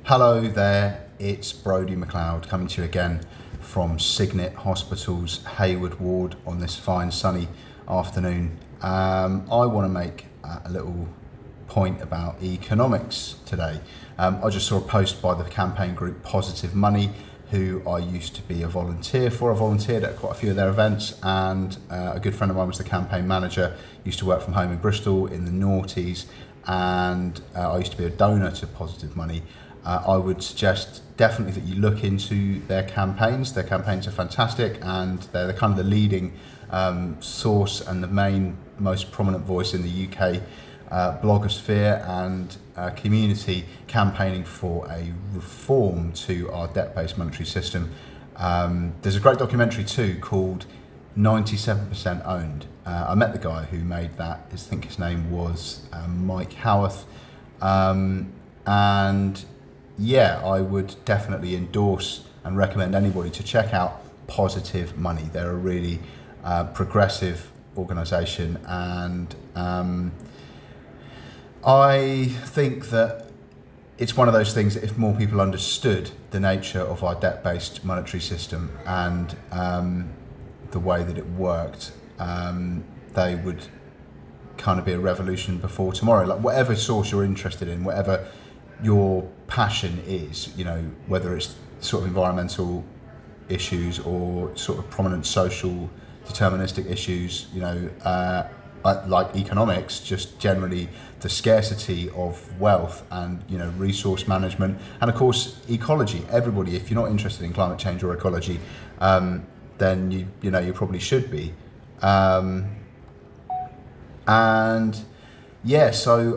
Hello there, it's Brodie McLeod coming to you again from Signet Hospital's Hayward ward on this fine sunny afternoon. I want to make a little point about economics today. I just saw a post by the campaign group Positive Money, who I used to be a volunteer for. I volunteered at quite a few of their events, and a good friend of mine was the campaign manager, used to work from home in Bristol in the noughties, and I used to be a donor to Positive Money. I would suggest definitely that you look into their campaigns. Their campaigns are fantastic, and they're the kind of the leading source and the main, most prominent voice in the UK blogosphere and community campaigning for a reform to our debt-based monetary system. There's a great documentary too called 97% Owned. I met the guy who made that. I think his name was Mike Howarth. And yeah, I would definitely endorse and recommend anybody to check out Positive Money. They're a really progressive organisation, and I think that it's one of those things that if more people understood the nature of our debt-based monetary system and the way that it worked, they would kind of be a revolution before tomorrow. Like whatever source you're interested in, whatever your passion is, you know, whether it's sort of environmental issues or sort of prominent social deterministic issues, you know, like economics, just generally the scarcity of wealth and, you know, resource management, and of course ecology. Everybody, if you're not interested in climate change or ecology, then you know you probably should be. And yeah, so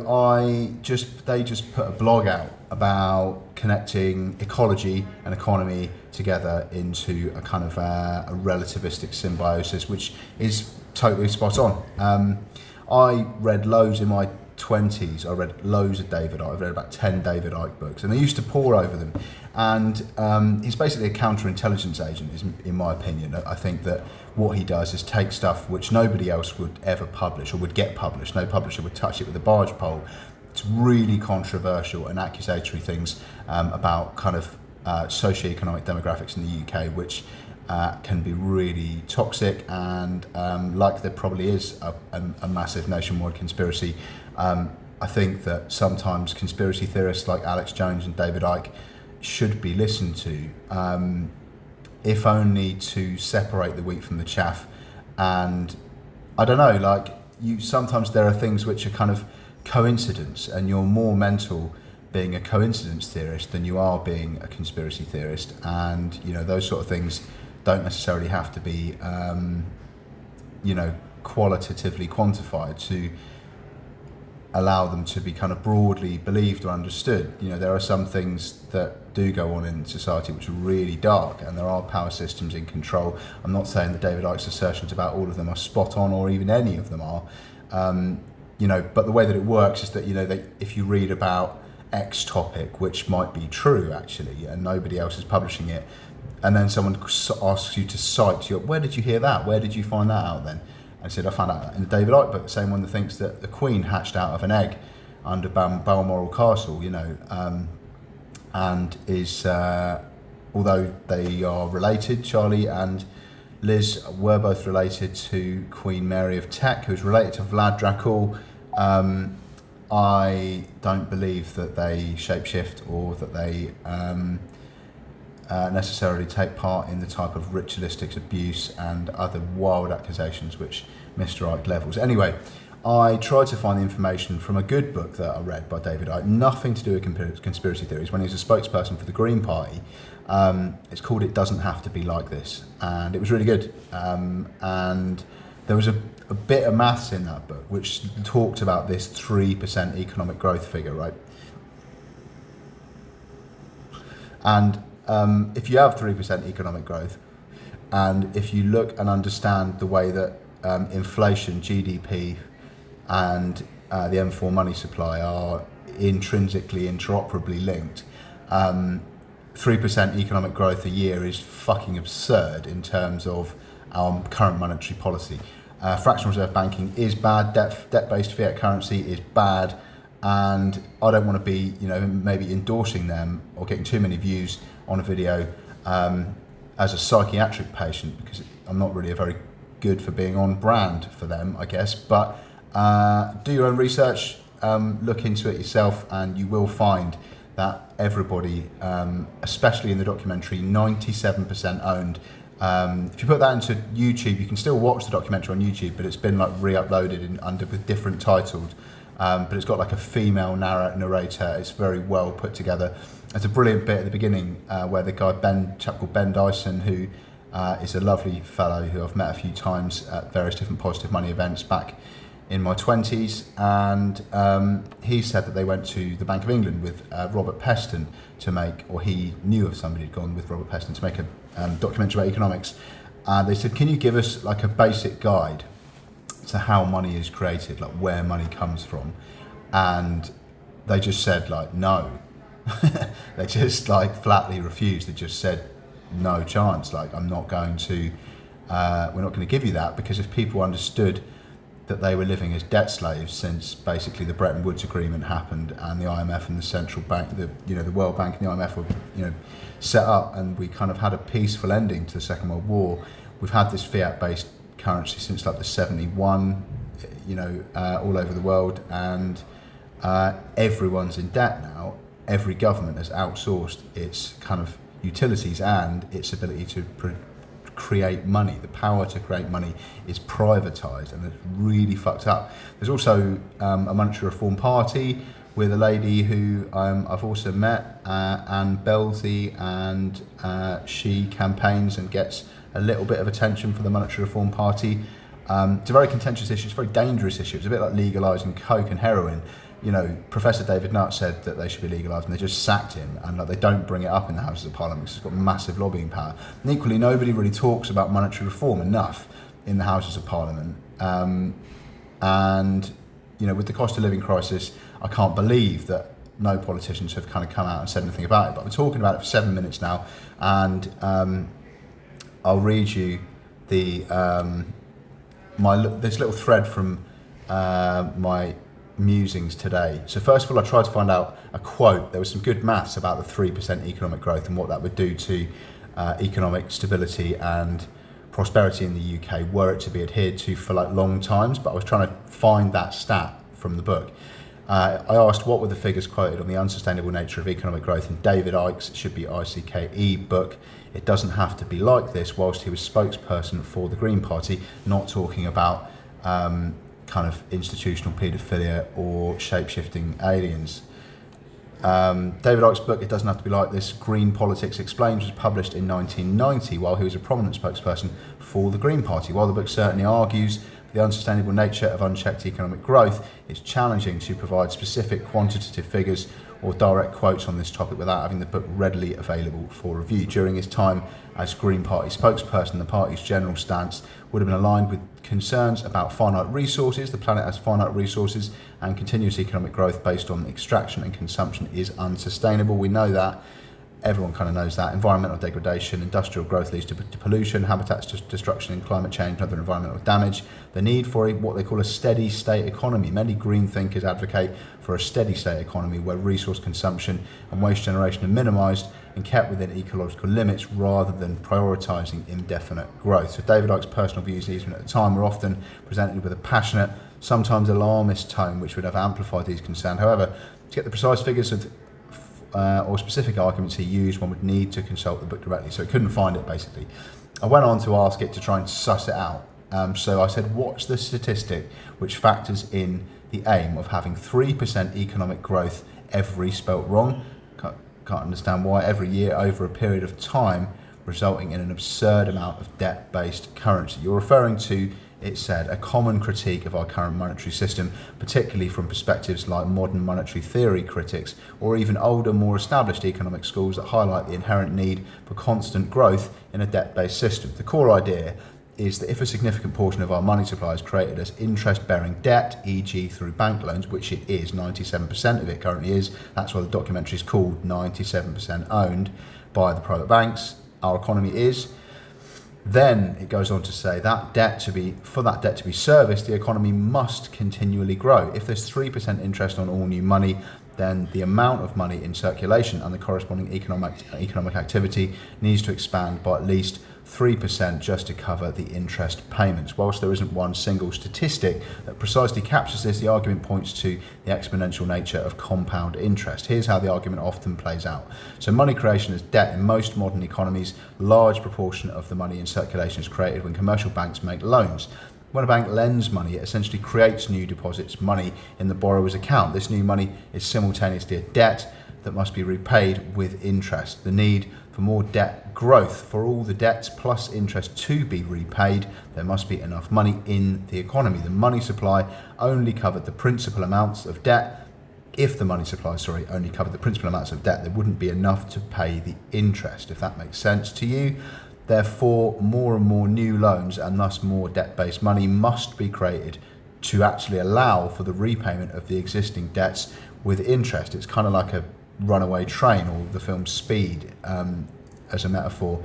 they just put a blog out about connecting ecology and economy together into a kind of a relativistic symbiosis, which is totally spot on. I read loads in my 20s. I read loads of David Icke. I've read about 10 David Icke books, and I used to pore over them. And he's basically a counterintelligence agent, in my opinion. I think that what he does is take stuff which nobody else would ever publish or would get published. No publisher would touch it with a barge pole. It's really controversial and accusatory things about kind of socioeconomic demographics in the UK, which can be really toxic, and like there probably is a massive nationwide conspiracy. I think that sometimes conspiracy theorists like Alex Jones and David Icke should be listened to, if only to separate the wheat from the chaff. And I don't know, like sometimes there are things which are kind of coincidence, and you're more mental being a coincidence theorist than you are being a conspiracy theorist. And you know, those sort of things don't necessarily have to be you know, qualitatively quantified to allow them to be kind of broadly believed or understood. You know, there are some things that do go on in society which are really dark, and there are power systems in control. I'm not saying that David Icke's assertions about all of them are spot on, or even any of them are. You know, but the way that it works is that, you know, if you read about X topic, which might be true actually, and nobody else is publishing it, and then someone asks you to cite where did you hear that? Where did you find that out then? I said, I found out in the David Icke book, the same one that thinks that the Queen hatched out of an egg under Balmoral Castle, you know, and is, although they are related, Charlie and Liz were both related to Queen Mary of Teck, who's related to Vlad Dracul. I don't believe that they shapeshift or that they necessarily take part in the type of ritualistic abuse and other wild accusations which Mr. Icke levels. Anyway, I tried to find the information from a good book that I read by David Icke, nothing to do with conspiracy theories, when he was a spokesperson for the Green Party. It's called It Doesn't Have to Be Like This, and it was really good. And there was a bit of maths in that book which talked about this 3% economic growth figure, right? And if you have 3% economic growth, and if you look and understand the way that inflation, GDP, and the M4 money supply are intrinsically, interoperably linked, 3% economic growth a year is fucking absurd in terms of our current monetary policy. Fractional reserve banking is bad, debt-based fiat currency is bad, and I don't want to be, maybe endorsing them or getting too many views on a video as a psychiatric patient, because I'm not really very good for being on brand for them, I guess. But do your own research, look into it yourself, and you will find that everybody, especially in the documentary, 97% owned. If you put that into YouTube, you can still watch the documentary on YouTube, but it's been like re-uploaded with different titles. But it's got like a female narrator. It's very well put together. There's a brilliant bit at the beginning where the chap called Ben Dyson, who is a lovely fellow who I've met a few times at various different Positive Money events back in my 20s, and he said that they went to the Bank of England with Robert Peston to make, or he knew of somebody who'd gone with Robert Peston to make a documentary about economics. They said, can you give us like a basic guide to how money is created, like where money comes from? And they just said like, no. They just like flatly refused. They just said, no chance, like we're not going to give you that, because if people understood that they were living as debt slaves since basically the Bretton Woods Agreement happened and the IMF and the central bank, the World Bank and the IMF were set up, and we kind of had a peaceful ending to the Second World War. We've had this fiat-based currency since like the 71, all over the world, and everyone's in debt now. Every government has outsourced its kind of utilities and its ability to create money. The power to create money is privatised, and it's really fucked up. There's also a monetary reform party with a lady who I've also met, Anne Belzy, and she campaigns and gets a little bit of attention for the monetary reform party. It's a very contentious issue. It's a very dangerous issue. It's a bit like legalising coke and heroin. Professor David Nutt said that they should be legalised, and they just sacked him, and like, they don't bring it up in the Houses of Parliament because it's got massive lobbying power. And equally, nobody really talks about monetary reform enough in the Houses of Parliament. And with the cost of living crisis, I can't believe that no politicians have kind of come out and said anything about it. But I've been talking about it for 7 minutes now, and I'll read you this little thread from my musings today. So first of all, I tried to find out a quote. There was some good maths about the 3% economic growth and what that would do to economic stability and prosperity in the UK were it to be adhered to for like long times, but I was trying to find that stat from the book. I asked what were the figures quoted on the unsustainable nature of economic growth in David Icke's, it should be ICKE, book. It doesn't have to be like this, whilst he was spokesperson for the Green Party, not talking about kind of institutional paedophilia or shape-shifting aliens. David Icke's book, It Doesn't Have to Be Like This, Green Politics Explained, was published in 1990 while he was a prominent spokesperson for the Green Party. While the book certainly argues the unsustainable nature of unchecked economic growth, it's challenging to provide specific quantitative figures or direct quotes on this topic without having the book readily available for review. During his time as Green Party spokesperson, the party's general stance would have been aligned with concerns about finite resources. The planet has finite resources, and continuous economic growth based on extraction and consumption is unsustainable. We know that. Everyone kind of knows that. Environmental degradation, industrial growth leads to pollution, habitat destruction, and climate change and other environmental damage. The need for what they call a steady state economy. Many green thinkers advocate for a steady state economy where resource consumption and waste generation are minimised and kept within ecological limits rather than prioritising indefinite growth. So David Icke's personal views, even at the time, were often presented with a passionate, sometimes alarmist tone, which would have amplified these concerns. However, to get the precise figures of or specific arguments he used, one would need to consult the book directly. So I couldn't find it, basically. I went on to ask it to try and suss it out. So I said, what's the statistic which factors in the aim of having 3% economic growth every, spelt wrong, can't understand why, every year over a period of time, resulting in an absurd amount of debt-based currency? You're referring to, it said, a common critique of our current monetary system, particularly from perspectives like modern monetary theory critics or even older, more established economic schools that highlight the inherent need for constant growth in a debt-based system. The core idea is that if a significant portion of our money supply is created as interest-bearing debt, e.g. through bank loans, which it is, 97% of it currently is, that's why the documentary is called 97% owned by the private banks, our economy is, Then it goes on to say that for that debt to be serviced, the economy must continually grow. If there's 3% interest on all new money, then the amount of money in circulation and the corresponding economic activity needs to expand by at least 3% just to cover the interest payments. Whilst there isn't one single statistic that precisely captures this, the argument points to the exponential nature of compound interest. Here's how the argument often plays out. So money creation is debt. In most modern economies, large proportion of the money in circulation is created when commercial banks make loans. When a bank lends money, it essentially creates new deposits, money in the borrower's account. This new money is simultaneously a debt that must be repaid with interest. The need for more debt growth, for all the debts plus interest to be repaid, there must be enough money in the economy. The money supply only covered the principal amounts of debt. If the money supply, only covered the principal amounts of debt, there wouldn't be enough to pay the interest, if that makes sense to you. Therefore, more and more new loans and thus more debt-based money must be created to actually allow for the repayment of the existing debts with interest. It's kind of like a runaway train, or the film Speed as a metaphor.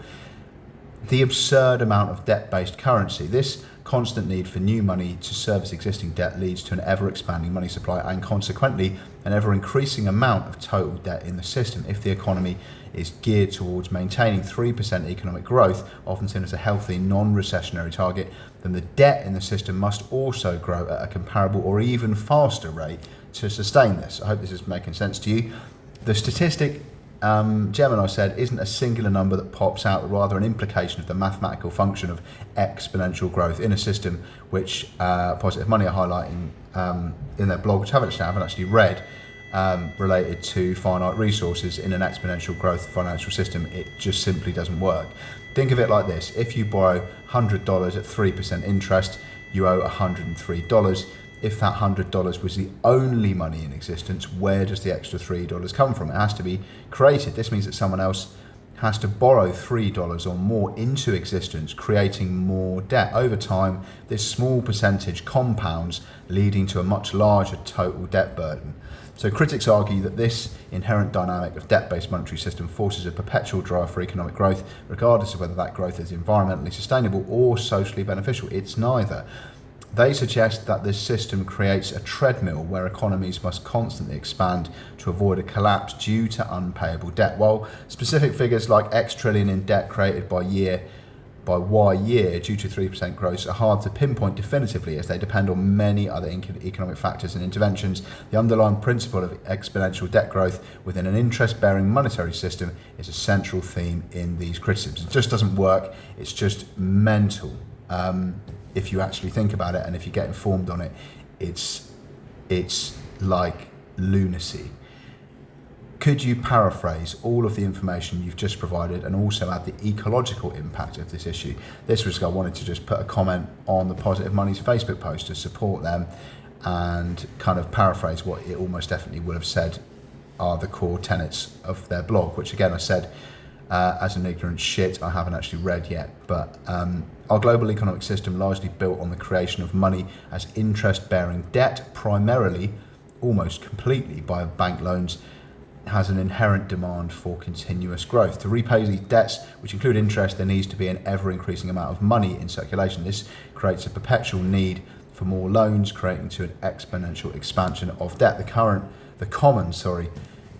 The absurd amount of debt-based currency, this constant need for new money to service existing debt, leads to an ever-expanding money supply and consequently an ever-increasing amount of total debt in the system. If the economy is geared towards maintaining 3% economic growth, often seen as a healthy non-recessionary target, then the debt in the system must also grow at a comparable or even faster rate to sustain this. I hope this is making sense to you. The statistic Gemini said isn't a singular number that pops out, but rather an implication of the mathematical function of exponential growth in a system which Positive Money are highlighting in their blog, which I haven't actually read, related to finite resources in an exponential growth financial system. It just simply doesn't work. Think of it like this. If you borrow $100 at 3% interest, you owe $103. If that $100 was the only money in existence, where does the extra $3 come from? It has to be created. This means that someone else has to borrow $3 or more into existence, creating more debt. Over time, this small percentage compounds, leading to a much larger total debt burden. So critics argue that this inherent dynamic of debt-based monetary system forces a perpetual drive for economic growth, regardless of whether that growth is environmentally sustainable or socially beneficial. It's neither. They suggest that this system creates a treadmill where economies must constantly expand to avoid a collapse due to unpayable debt. While specific figures like X trillion in debt created by Y year due to 3% growth are hard to pinpoint definitively, as they depend on many other economic factors and interventions, the underlying principle of exponential debt growth within an interest-bearing monetary system is a central theme in these criticisms. It just doesn't work. It's just mental. If you actually think about it and if you get informed on it, it's like lunacy. Could you paraphrase all of the information you've just provided and also add the ecological impact of this issue? This was, I wanted to just put a comment on the Positive Money's Facebook post to support them and kind of paraphrase what it almost definitely would have said are the core tenets of their blog, which again I said as an ignorant shit I haven't actually read yet. But our global economic system, largely built on the creation of money as interest-bearing debt, primarily, almost completely by bank loans, has an inherent demand for continuous growth. To repay these debts, which include interest, there needs to be an ever-increasing amount of money in circulation. This creates a perpetual need for more loans, creating to an exponential expansion of debt. The common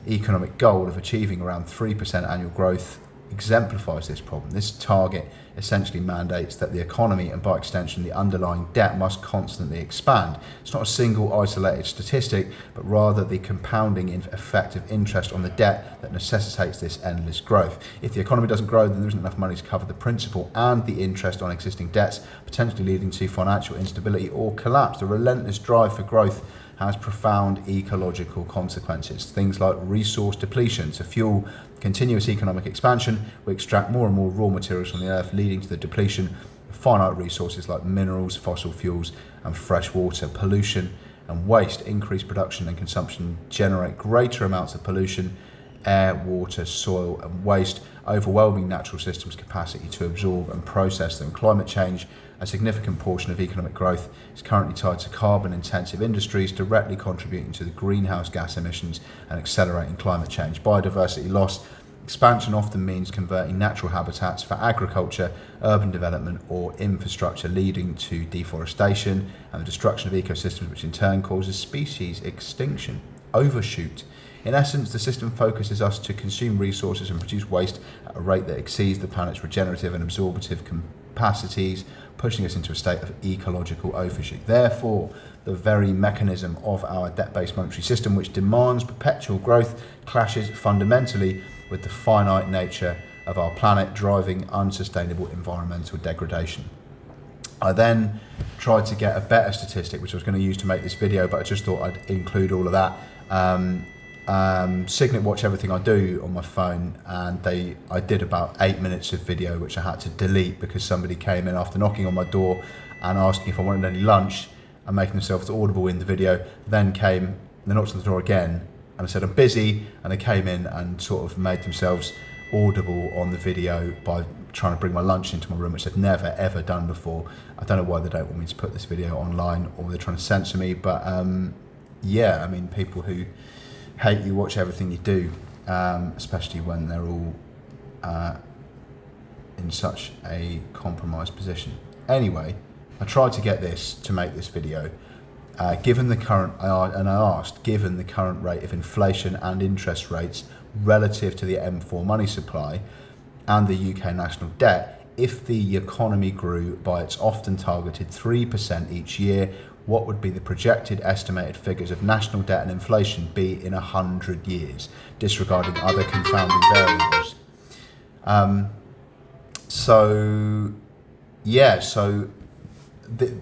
economic goal of achieving around 3% annual growth exemplifies this problem. This target essentially mandates that the economy and by extension the underlying debt must constantly expand. It's not a single isolated statistic, but rather the compounding effect of interest on the debt that necessitates this endless growth. If the economy doesn't grow, then there isn't enough money to cover the principal and the interest on existing debts, potentially leading to financial instability or collapse. The relentless drive for growth has profound ecological consequences. Things like resource depletion. To fuel continuous economic expansion, we extract more and more raw materials from the earth, leading to the depletion of finite resources like minerals, fossil fuels, and fresh water. Pollution and waste. Increased production and consumption generate greater amounts of pollution, air, water, soil, and waste, overwhelming natural systems' capacity to absorb and process them. Climate change. A significant portion of economic growth is currently tied to carbon-intensive industries, directly contributing to the greenhouse gas emissions and accelerating climate change. Biodiversity loss. Expansion often means converting natural habitats for agriculture, urban development, or infrastructure, leading to deforestation and the destruction of ecosystems, which in turn causes species extinction. Overshoot. In essence, the system focuses us to consume resources and produce waste at a rate that exceeds the planet's regenerative and absorptive capacities, pushing us into a state of ecological overshoot. Therefore, the very mechanism of our debt-based monetary system, which demands perpetual growth, clashes fundamentally with the finite nature of our planet, driving unsustainable environmental degradation. I then tried to get a better statistic, which I was going to use to make this video, but I just thought I'd include all of that. Signet watch everything I do on my phone, and I did about 8 minutes of video, which I had to delete because somebody came in after knocking on my door and asking if I wanted any lunch and making themselves audible in the video. Then came, they knocked on the door again, and I said I'm busy, and they came in and sort of made themselves audible on the video by trying to bring my lunch into my room, which they've never ever done before. I don't know why they don't want me to put this video online, or they're trying to censor me, but yeah, I mean, people who hate you watch everything you do, especially when they're all in such a compromised position. Anyway, I tried to get this to make this video. Given the current, and I asked, given the current rate of inflation and interest rates relative to the M4 money supply and the UK national debt, if the economy grew by its often targeted 3% each year, what would be the projected estimated figures of national debt and inflation be in 100 years, disregarding other confounding variables?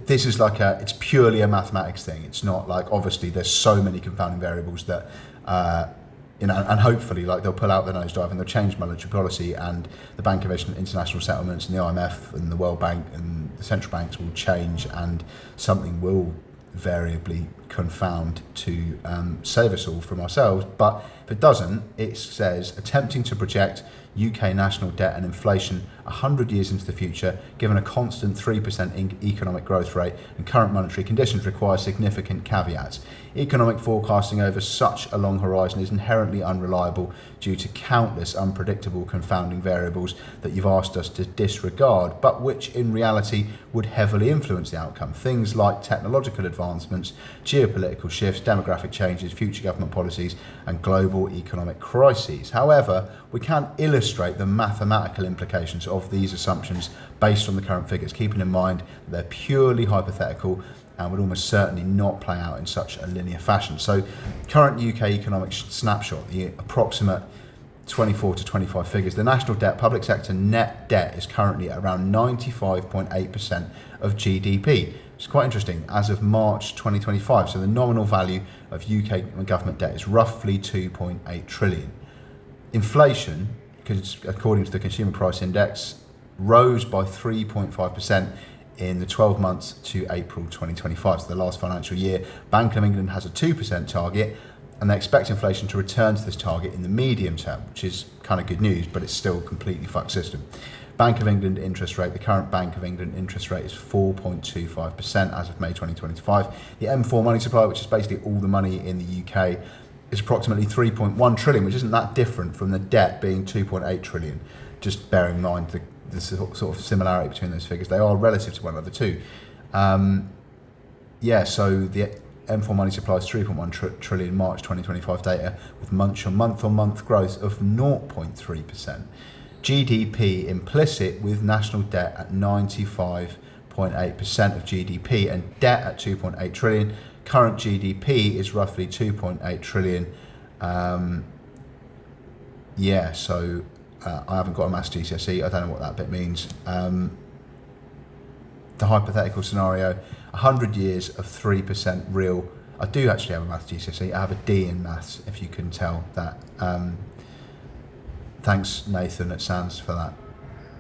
This is like it's purely a mathematics thing. It's not like, obviously there's so many confounding variables that, and hopefully like they'll pull out the nosedive and they'll change monetary policy, and the Bank of International Settlements and the IMF and the World Bank and the central banks will change, and something will variably confound to save us all from ourselves. But if it doesn't, it says attempting to project UK national debt and inflation 100 years into the future, given a constant 3% economic growth rate and current monetary conditions, requires significant caveats. Economic forecasting over such a long horizon is inherently unreliable due to countless unpredictable confounding variables that you've asked us to disregard, but which in reality would heavily influence the outcome. Things like technological advancements, geopolitical shifts, demographic changes, future government policies, and global economic crises. However, we can illustrate the mathematical implications of these assumptions based on the current figures, keeping in mind that they're purely hypothetical and would almost certainly not play out in such a linear fashion. So, current UK economic snapshot, the approximate 24 to 25 figures. The national debt, public sector net debt, is currently at around 95.8% of GDP. It's quite interesting. As of March 2025, so the nominal value of UK government debt is roughly 2.8 trillion. Inflation, according to the Consumer Price Index, rose by 3.5% in the 12 months to April 2025, so the last financial year. Bank of England has a 2% target, and they expect inflation to return to this target in the medium term, which is kind of good news, but it's still a completely fucked system. Bank of England interest rate, the current Bank of England interest rate is 4.25% as of May 2025. The M4 money supply, which is basically all the money in the UK, is approximately 3.1 trillion, which isn't that different from the debt being 2.8 trillion. Just bear in mind the sort of similarity between those figures. They are relative to one another too. So the M4 money supply is 3.1 trillion March 2025 data, with month-on-month growth of 0.3%. GDP implicit with national debt at 95.8% of GDP and debt at 2.8 trillion. Current GDP is roughly 2.8 trillion. I haven't got a maths GCSE. I don't know what that bit means. The hypothetical scenario, 100 years of 3% real. I do actually have a maths GCSE. I have a D in maths, if you can tell that. Thanks, Nathan at SANS, for that.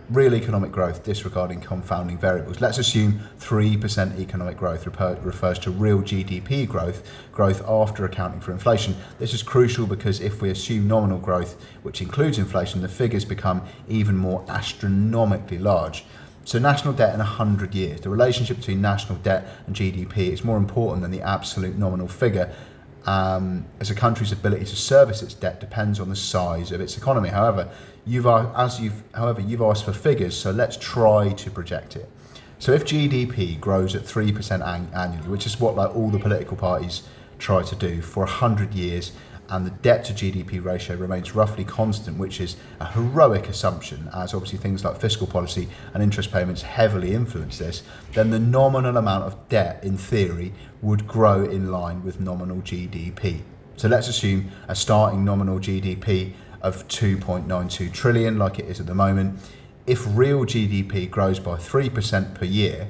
Real economic growth, disregarding confounding variables. Let's assume 3% economic growth refers to real GDP growth after accounting for inflation. This is crucial because if we assume nominal growth, which includes inflation, the figures become even more astronomically large. So national debt in 100 years. The relationship between national debt and GDP is more important than the absolute nominal figure, as a country's ability to service its debt depends on the size of its economy. However, you've asked for figures, so let's try to project it. So if GDP grows at 3% annually, which is what like all the political parties try to do for 100 years, and the debt to GDP ratio remains roughly constant, which is a heroic assumption, as obviously things like fiscal policy and interest payments heavily influence this, then the nominal amount of debt, in theory, would grow in line with nominal GDP. So let's assume a starting nominal GDP of 2.92 trillion, like it is at the moment. If real GDP grows by 3% per year,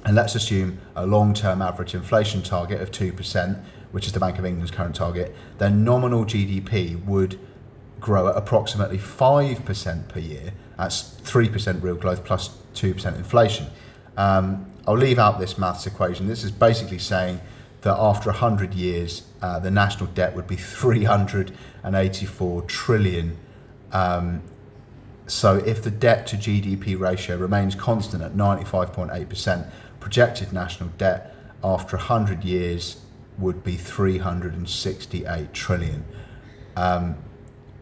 and let's assume a long-term average inflation target of 2%, which is the Bank of England's current target, then nominal GDP would grow at approximately 5% per year. That's 3% real growth plus 2% inflation. I'll leave out this maths equation. This is basically saying that after 100 years, the national debt would be 384 trillion. So if the debt to GDP ratio remains constant at 95.8%, projected national debt after 100 years would be 368 trillion,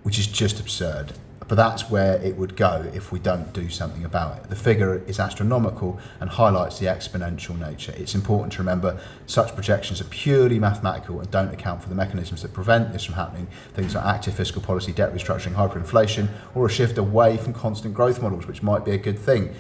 which is just absurd. But that's where it would go if we don't do something about it. The figure is astronomical and highlights the exponential nature. It's important to remember such projections are purely mathematical and don't account for the mechanisms that prevent this from happening, things like active fiscal policy, debt restructuring, hyperinflation, or a shift away from constant growth models, which might be a good thing.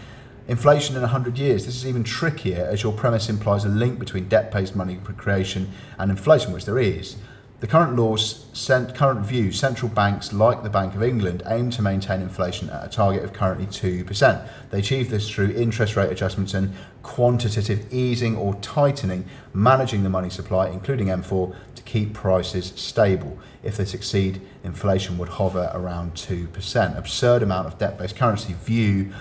Inflation in 100 years, this is even trickier as your premise implies a link between debt-based money creation and inflation, which there is. The current view, central banks like the Bank of England aim to maintain inflation at a target of currently 2%. They achieve this through interest rate adjustments and quantitative easing or tightening, managing the money supply, including M4, to keep prices stable. If they succeed, inflation would hover around 2%. Absurd amount of debt-based currency view.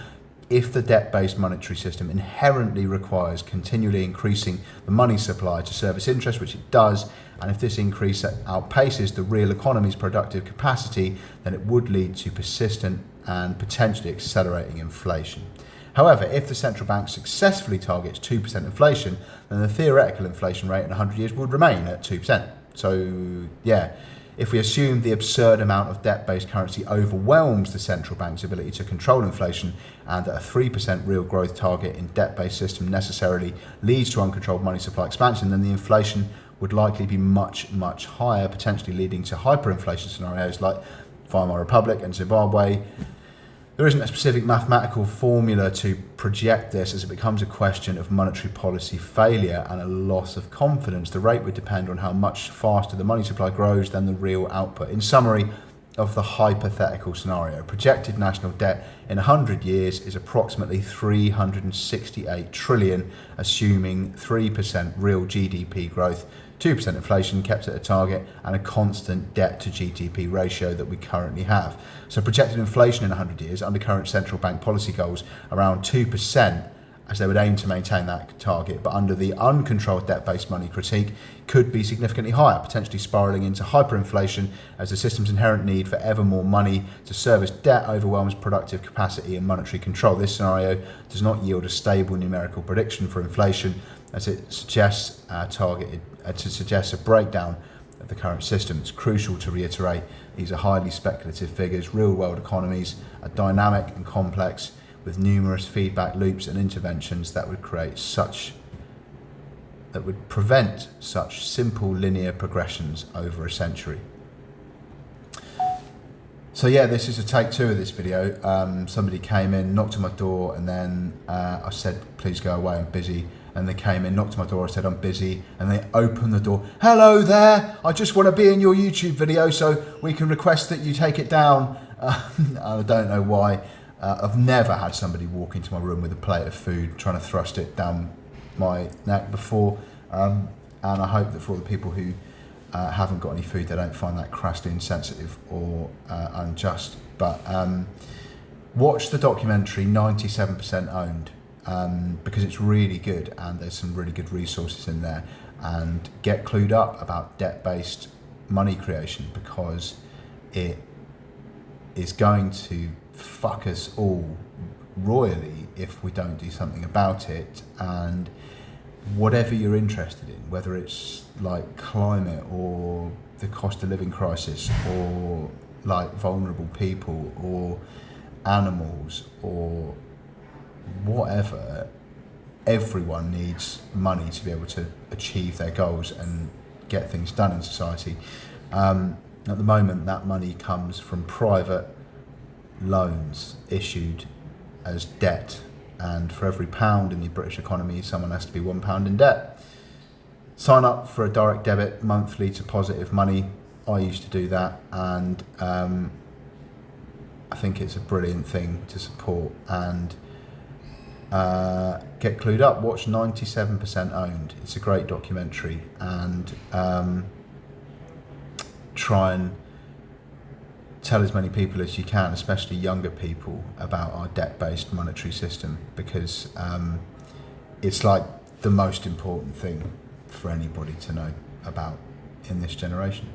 If the debt-based monetary system inherently requires continually increasing the money supply to service interest, which it does, and if this increase outpaces the real economy's productive capacity, then it would lead to persistent and potentially accelerating inflation. However, if the central bank successfully targets 2% inflation, then the theoretical inflation rate in 100 years would remain at 2%. So, yeah. If we assume the absurd amount of debt-based currency overwhelms the central bank's ability to control inflation, and that a 3% real growth target in debt-based system necessarily leads to uncontrolled money supply expansion, then the inflation would likely be much, much higher, potentially leading to hyperinflation scenarios like Weimar Republic and Zimbabwe. There isn't a specific mathematical formula to project this, as it becomes a question of monetary policy failure and a loss of confidence. The rate would depend on how much faster the money supply grows than the real output. In summary of the hypothetical scenario, projected national debt in 100 years is approximately 368 trillion, assuming 3% real GDP growth, 2% inflation kept at a target, and a constant debt to GDP ratio that we currently have. So projected inflation in 100 years under current central bank policy goals around 2%, as they would aim to maintain that target, but under the uncontrolled debt-based money critique could be significantly higher, potentially spiralling into hyperinflation as the system's inherent need for ever more money to service debt overwhelms productive capacity and monetary control. This scenario does not yield a stable numerical prediction for inflation, as it suggests a breakdown of the current system. It's crucial to reiterate these are highly speculative figures. Real-world economies are dynamic and complex, with numerous feedback loops and interventions that would prevent such simple linear progressions over a century. So yeah, this is a take 2 of this video. Somebody came in, knocked on my door, and then I said, please go away, I'm busy. And they came in, knocked on my door, I said, I'm busy. And they opened the door. Hello there, I just want to be in your YouTube video so we can request that you take it down. I don't know why. I've never had somebody walk into my room with a plate of food trying to thrust it down my neck before. And I hope that for all the people who haven't got any food, they don't find that crassly insensitive or unjust. But watch the documentary 97% Owned, because it's really good and there's some really good resources in there. And get clued up about debt-based money creation, because it is going to fuck us all royally if we don't do something about it. And whatever you're interested in, whether it's like climate or the cost of living crisis or like vulnerable people or animals or whatever, everyone needs money to be able to achieve their goals and get things done in society. At the moment, that money comes from private loans issued as debt, and for every pound in the British economy, someone has to be £1 in debt. Sign up for a direct debit monthly to Positive Money. I used to do that, and I think it's a brilliant thing to support and get clued up. Watch 97% Owned. It's a great documentary, and try and tell as many people as you can, especially younger people, about our debt-based monetary system, because it's like the most important thing for anybody to know about in this generation.